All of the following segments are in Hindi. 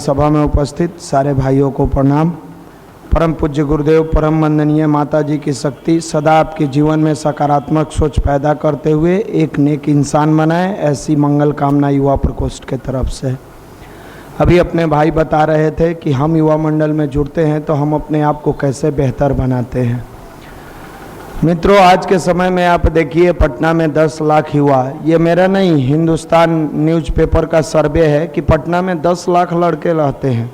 सभा में उपस्थित सारे भाइयों को प्रणाम। परम पूज्य गुरुदेव, परम वंदनीय माता जी की शक्ति सदा आपके जीवन में सकारात्मक सोच पैदा करते हुए एक नेक इंसान बनाए, ऐसी मंगल कामना युवा प्रकोष्ठ के तरफ से। अभी अपने भाई बता रहे थे कि हम युवा मंडल में जुड़ते हैं तो हम अपने आप को कैसे बेहतर बनाते हैं। मित्रों, आज के समय में आप देखिए पटना में 10 लाख युवा, ये मेरा नहीं, हिंदुस्तान न्यूज़पेपर का सर्वे है कि पटना में 10 लाख लड़के रहते हैं।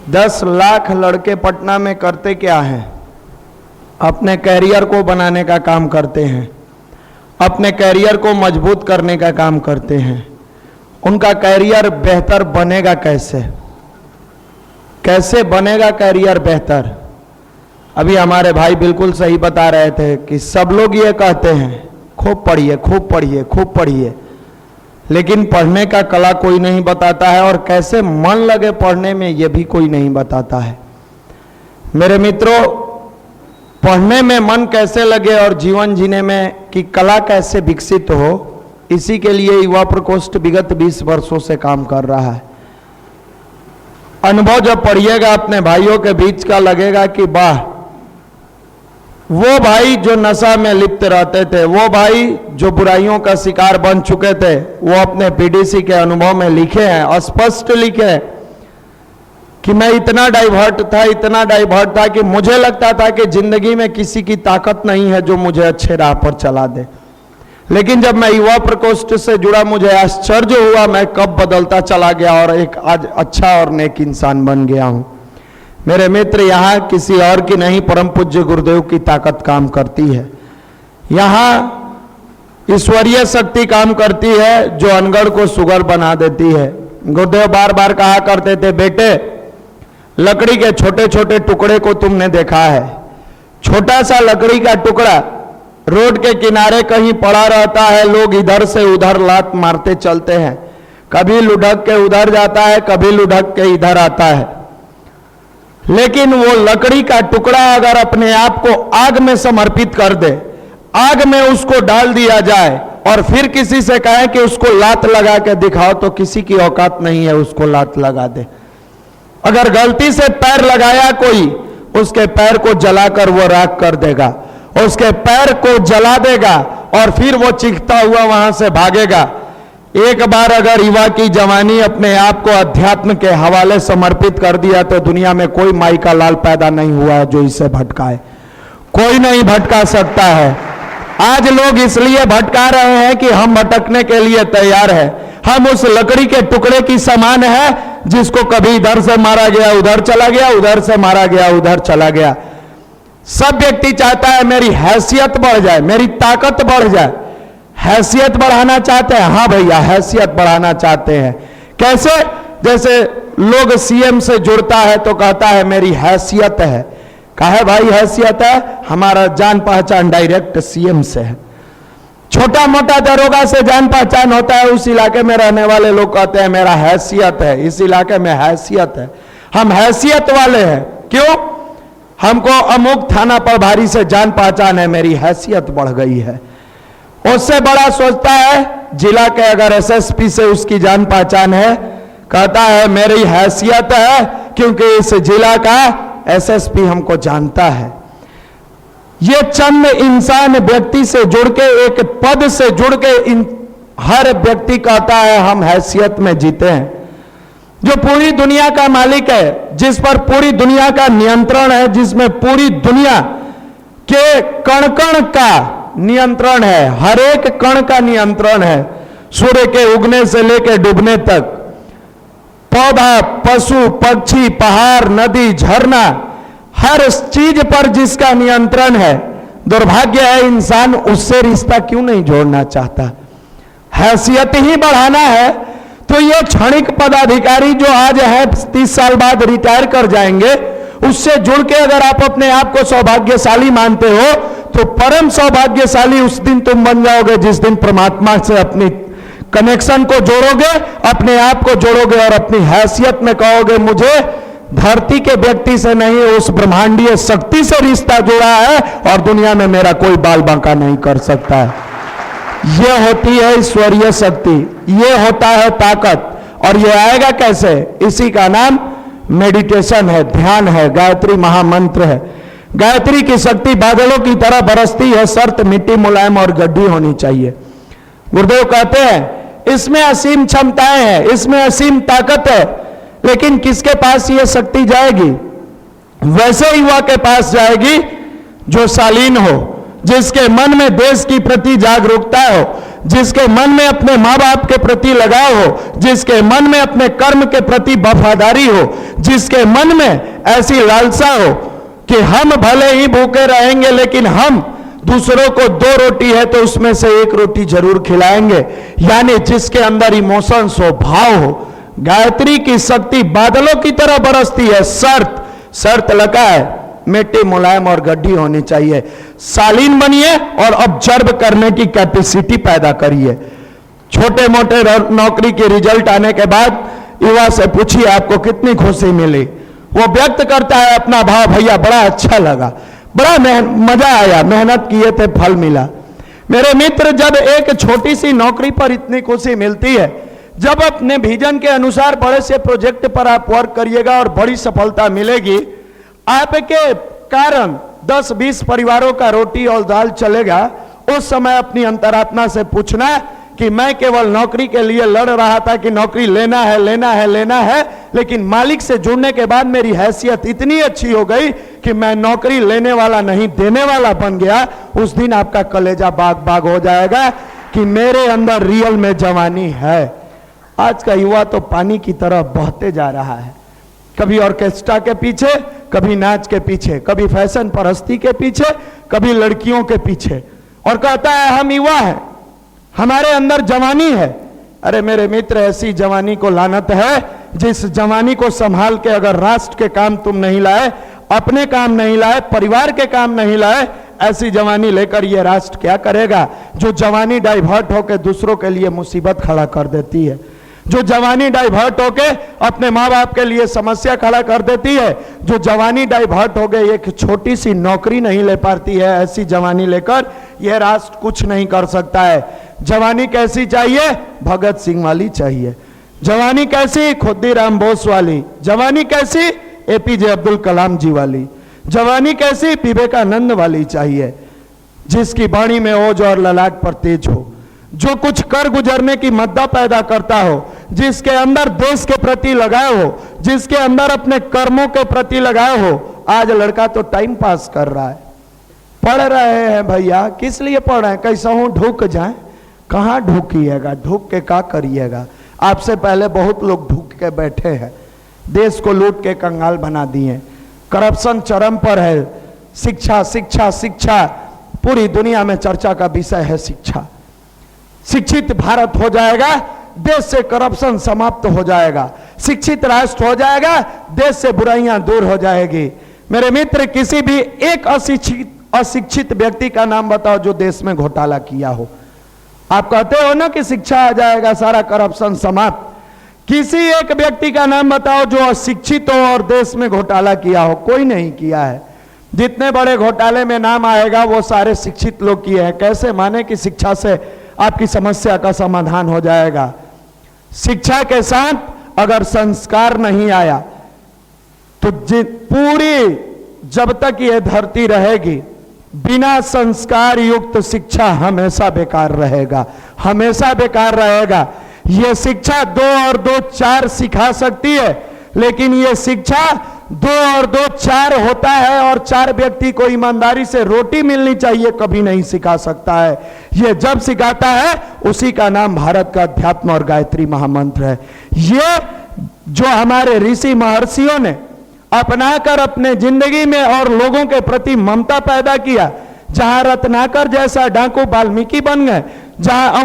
10 लाख लड़के पटना में करते क्या हैं? अपने कैरियर को बनाने का काम करते हैं, अपने कैरियर को मजबूत करने का काम करते हैं। उनका कैरियर बेहतर बनेगा कैसे? कैसे बनेगा कैरियर बेहतर? अभी हमारे भाई बिल्कुल सही बता रहे थे कि सब लोग ये कहते हैं खूब पढ़िए, खूब पढ़िए, खूब पढ़िए, लेकिन पढ़ने का कला कोई नहीं बताता है और कैसे मन लगे पढ़ने में ये भी कोई नहीं बताता है। मेरे मित्रों, पढ़ने में मन कैसे लगे और जीवन जीने में की कला कैसे विकसित हो, इसी के लिए युवा प्रकोष्ठ विगत 20 वर्षों से काम कर रहा है। अनुभव जब पढ़िएगा अपने भाइयों के बीच का, लगेगा कि वाह, वो भाई जो नशा में लिप्त रहते थे, वो भाई जो बुराइयों का शिकार बन चुके थे, वो अपने पीडीसी के अनुभव में लिखे हैं, स्पष्ट लिखे हैं कि मैं इतना डाइवर्ट था कि मुझे लगता था कि जिंदगी में किसी की ताकत नहीं है जो मुझे अच्छे राह पर चला दे। लेकिन जब मैं युवा प्रकोष्ठ से जुड़ा, मुझे आश्चर्य हुआ मैं कब बदलता चला गया और एक आज अच्छा और नेक इंसान बन गया हूं। मेरे मित्र, यहाँ किसी और की नहीं, परम पूज्य गुरुदेव की ताकत काम करती है। यहाँ ईश्वरीय शक्ति काम करती है जो अनगढ़ को सुगर बना देती है। गुरुदेव बार बार कहा करते थे, बेटे लकड़ी के छोटे छोटे टुकड़े को तुमने देखा है, छोटा सा लकड़ी का टुकड़ा रोड के किनारे कहीं पड़ा रहता है, लोग इधर से उधर लात मारते चलते हैं, कभी लुढ़क के उधर जाता है, कभी लुढ़क के इधर आता है। लेकिन वो लकड़ी का टुकड़ा अगर अपने आप को आग में समर्पित कर दे, आग में उसको डाल दिया जाए और फिर किसी से कहे कि उसको लात लगा के दिखाओ, तो किसी की औकात नहीं है उसको लात लगा दे। अगर गलती से पैर लगाया कोई, उसके पैर को जलाकर वो राख कर देगा, उसके पैर को जला देगा और फिर वो चीखता हुआ वहां से भागेगा। एक बार अगर युवा की जवानी अपने आप को अध्यात्म के हवाले समर्पित कर दिया तो दुनिया में कोई माई का लाल पैदा नहीं हुआ है जो इसे भटकाए, कोई नहीं भटका सकता है। आज लोग इसलिए भटका रहे हैं कि हम भटकने के लिए तैयार हैं। हम उस लकड़ी के टुकड़े की समान है जिसको कभी इधर से मारा गया उधर चला गया, उधर से मारा गया उधर चला गया। सब व्यक्ति चाहता है मेरी हैसियत बढ़ जाए, मेरी ताकत बढ़ जाए। हैसियत बढ़ाना चाहते हैं? हाँ भैया, हैसियत बढ़ाना चाहते हैं। कैसे? जैसे लोग सीएम से जुड़ता है तो कहता है मेरी हैसियत है। काहे भाई हैसियत है? हमारा जान पहचान डायरेक्ट सीएम से है। छोटा मोटा दरोगा से जान पहचान होता है, उस इलाके में रहने वाले लोग कहते हैं मेरा हैसियत है, इस इलाके में हैसियत है, हम हैसियत वाले हैं। क्यों? हमको अमुक थाना प्रभारी से जान पहचान है, मेरी हैसियत बढ़ गई है। उससे बड़ा सोचता है जिला के अगर एसएसपी से उसकी जान पहचान है, कहता है मेरी हैसियत है क्योंकि इस जिला का एसएसपी हमको जानता है। ये चंद इंसान व्यक्ति से जुड़ के, एक पद से जुड़ के, हर व्यक्ति कहता है हम हैसियत में जीते हैं। जो पूरी दुनिया का मालिक है, जिस पर पूरी दुनिया का नियंत्रण है, जिसमें पूरी दुनिया के कण कण का नियंत्रण है, हर एक कण का नियंत्रण है, सूर्य के उगने से लेकर डूबने तक, पौधा, पशु, पक्षी, पहाड़, नदी, झरना, हर चीज पर जिसका नियंत्रण है। दुर्भाग्य है इंसान उससे रिश्ता क्यों नहीं जोड़ना चाहता। हैसियत ही बढ़ाना है तो ये क्षणिक पदाधिकारी जो आज है 30 साल बाद रिटायर कर जाएंगे, उससे जुड़ के अगर आप अपने आप को सौभाग्यशाली मानते हो तो परम सौभाग्यशाली उस दिन तुम बन जाओगे जिस दिन परमात्मा से अपनी कनेक्शन को जोड़ोगे, अपने आप को जोड़ोगे और अपनी हैसियत में कहोगे मुझे धरती के व्यक्ति से नहीं, उस ब्रह्मांडीय शक्ति से रिश्ता जोड़ा है और दुनिया में मेरा कोई बाल बांका नहीं कर सकता है। यह होती है ईश्वरीय शक्ति, यह होता है ताकत। और ये आएगा कैसे? इसी का नाम मेडिटेशन है, ध्यान है, गायत्री महामंत्र है। गायत्री की शक्ति बादलों की तरह बरसती है, शर्त मिट्टी मुलायम और गड्ढी होनी चाहिए। गुरुदेव कहते हैं इसमें असीम क्षमताएं हैं, इसमें असीम ताकत है, लेकिन किसके पास ये शक्ति जाएगी? वैसे युवा के पास जाएगी जो शालीन हो, जिसके मन में देश की प्रति जागरूकता हो, जिसके मन में अपने माँ बाप के प्रति लगाव हो, जिसके मन में अपने कर्म के प्रति वफादारी हो, जिसके मन में ऐसी लालसा हो कि हम भले ही भूखे रहेंगे लेकिन हम दूसरों को 2 रोटी है तो उसमें से 1 रोटी जरूर खिलाएंगे, यानी जिसके अंदर इमोशंस हो, भाव हो। गायत्री की शक्ति बादलों की तरह बरसती है, शर्त लगा है मिट्टी मुलायम और गड्ढी होनी चाहिए। शालीन बनिए और ऑब्जर्व करने की कैपेसिटी पैदा करिए। छोटे मोटे नौकरी के रिजल्ट आने के बाद युवा से पूछिए आपको कितनी खुशी मिली, वो व्यक्त करता है अपना भाव, भैया बड़ा अच्छा लगा, बड़ा मजा आया, मेहनत किए थे फल मिला। मेरे मित्र, जब एक छोटी सी नौकरी पर इतनी खुशी मिलती है, जब अपने विजन के अनुसार बड़े से प्रोजेक्ट पर आप वर्क करिएगा और बड़ी सफलता मिलेगी, आपके कारण 10-20 परिवारों का रोटी और दाल चलेगा, उस समय अपनी अंतरात्मा से पूछना कि मैं केवल नौकरी के लिए लड़ रहा था कि नौकरी लेना है, लेकिन मालिक से जुड़ने के बाद मेरी हैसियत इतनी अच्छी हो गई कि मैं नौकरी लेने वाला नहीं देने वाला बन गया। उस दिन आपका कलेजा बाग बाग हो जाएगा कि मेरे अंदर रियल में जवानी है। आज का युवा तो पानी की तरह बहते जा रहा है, कभी ऑर्केस्ट्रा के पीछे, कभी नाच के पीछे, कभी फैशन परस्ती के पीछे, कभी लड़कियों के पीछे, और कहता है हम युवा हैं, हमारे अंदर जवानी है। अरे मेरे मित्र, ऐसी जवानी को लानत है जिस जवानी को संभाल के अगर राष्ट्र के काम तुम नहीं लाए, अपने काम नहीं लाए, परिवार के काम नहीं लाए, ऐसी जवानी लेकर ये राष्ट्र क्या करेगा? जो जवानी डाइवर्ट होकर दूसरों के लिए मुसीबत खड़ा कर देती है, जो जवानी डाइवर्ट होके अपने माँ बाप के लिए समस्या खड़ा कर देती है, जो जवानी डाइवर्ट हो गई एक छोटी सी नौकरी नहीं ले पाती है, ऐसी जवानी लेकर यह राष्ट्र कुछ नहीं कर सकता है। जवानी कैसी चाहिए? भगत सिंह वाली चाहिए। जवानी कैसी? खुद्दीराम बोस वाली। जवानी कैसी? एपीजे अब्दुल कलाम जी वाली। जवानी कैसी? विवेकानंद वाली चाहिए, जिसकी वाणी में ओज और ललाट पर तेज हो, जो कुछ कर गुजरने की मद्दा पैदा करता हो, जिसके अंदर देश के प्रति लगाव हो, जिसके अंदर अपने कर्मों के प्रति लगाव हो। आज लड़का तो टाइम पास कर रहा है, पढ़ रहे हैं भैया, किस लिए पढ़ रहे हैं? कैसा हूं ढूक जाए? कहां ढूकिएगा? ढूक के क्या करिएगा? आपसे पहले बहुत लोग ढूक के बैठे हैं, देश को लूट के कंगाल बना दिए, करप्शन चरम पर है। शिक्षा शिक्षा शिक्षा, पूरी दुनिया में चर्चा का विषय है शिक्षा। शिक्षित भारत हो जाएगा, देश से करप्शन समाप्त हो जाएगा। शिक्षित राष्ट्र हो जाएगा, देश से बुराइयां दूर हो जाएगी। मेरे मित्र, किसी भी एक अशिक्षित व्यक्ति का नाम बताओ जो देश में घोटाला किया हो। आप कहते हो ना कि शिक्षा आ जाएगा, सारा करप्शन समाप्त। किसी एक व्यक्ति का नाम बताओ जो अशिक्षित हो और देश में घोटाला किया हो। कोई नहीं किया है। जितने बड़े घोटाले में नाम आएगा वो सारे शिक्षित लोग किए हैं। कैसे माने कि शिक्षा से आपकी समस्या का समाधान हो जाएगा? शिक्षा के साथ अगर संस्कार नहीं आया तो पूरी जब तक ये धरती रहेगी, बिना संस्कार युक्त शिक्षा हमेशा बेकार रहेगा, हमेशा बेकार रहेगा। ये शिक्षा 2 और 2 4 सिखा सकती है, लेकिन ये शिक्षा 2 और 2 4 होता है और 4 व्यक्ति को ईमानदारी से रोटी मिलनी चाहिए, कभी नहीं सिखा सकता है। ये जब सिखाता है उसी का नाम भारत का अध्यात्म और गायत्री महामंत्र है। ये जो हमारे ऋषि महर्षियों ने अपनाकर अपने जिंदगी में और लोगों के प्रति ममता पैदा किया, जहां रत्नाकर जैसा डाकू वाल्मीकि बन गए, जहां